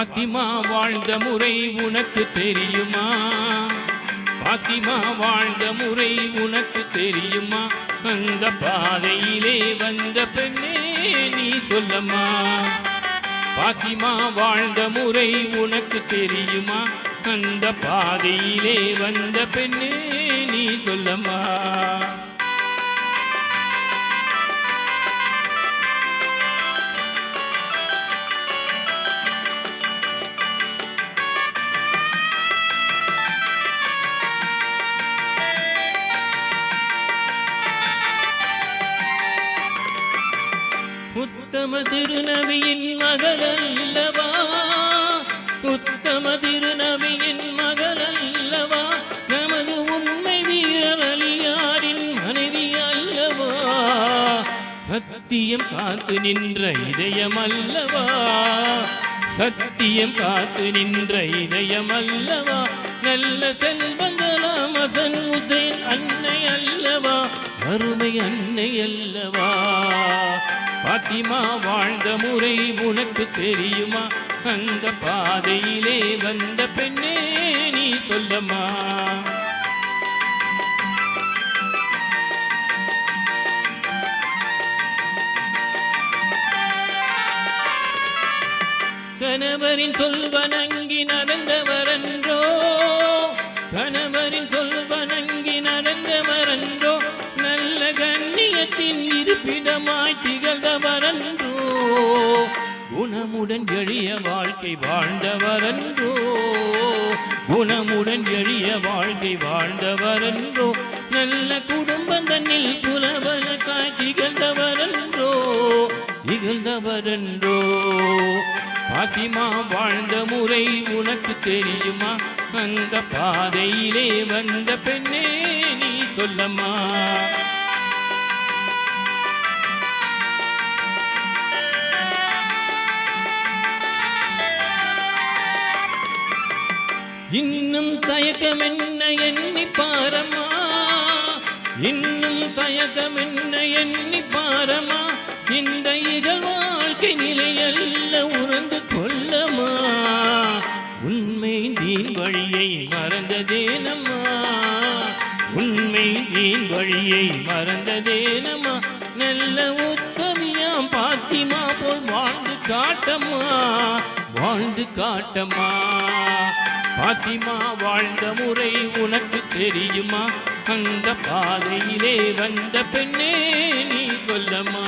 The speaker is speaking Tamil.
பாத்திமா வாழ்ந்த முறை உனக்கு தெரியுமா? பாத்திமா வாழ்ந்த முறை உனக்கு தெரியுமா? அந்த பாதையிலே வந்த பெண்ணே நீ சொல்லம்மா. பாத்திமா வாழ்ந்த முறை உனக்கு தெரியுமா? அந்த பாதையிலே வந்த பெண்ணே நீ சொல்லம்மா. உத்தம திருநபியின் மகள் அல்லவா? உத்தம திருநபியின் மகள் அல்லவா? நமது உண்மை வீரர் அலியாரின் மனைவி அல்லவா? சத்தியம் காத்து நின்ற இதயம் அல்லவா? சத்தியம் காத்து நின்ற இதயம் அல்லவா? நல்ல செல்வங்களாம் ஹசன் ஹுசைன் அன்னை அல்லவா? அருமை அன்னை அல்லவா? பாத்திமா வாழ்ந்த முறை உனக்கு தெரியுமா? அந்த பாதையிலே வந்த பெண்ணே நீ சொல்லம்மா. கணவரின் சொல்வனங்கி நடந்தவரன்றோ, கணவரின் சொல்வனங்கி நடந்தவரன்றோ, நல்ல கண்ணியத்தின் இருப்பிடமாய் திகழ்ந்தவரன்றோ, குணமுடன் எளிய வாழ்க்கை வாழ்ந்தவரன்றோ, குணமுடன் எளிய வாழ்க்கை வாழ்ந்தவரன்றோ, நல்ல குடும்பம் தன்னில் புலவனுக்காய் திகழ்ந்தவரன்றோ, திகழ்ந்தவரன்றோ. பாத்திமா வாழ்ந்த முறை உனக்கு தெரியுமா? அந்த பாதையிலே வந்த பெண்ணே நீ சொல்லம்மா. இன்னும் தயக்கம் என்ன எண்ணி பாரம்மா, இன்னும் தயக்கம் என்ன எண்ணி பாரம்மா, இந்த இகழ் வாழ்க்கை நிலையல்ல உணர்ந்து கொள்ளமா. உண்மை தீன் வழியை மறந்ததேனம்மா, உண்மை தீன் வழியை மறந்ததேனம்மா, நல்ல உத்தமியாம் பாத்திமா போல் வாழ்ந்து காட்டம்மா, வாழ்ந்து காட்டம்மா. பாத்திமா வாழ்ந்த முறை உனக்கு தெரியுமா? அந்த பாதையிலே வந்த பெண்ணே நீ சொல்லம்மா.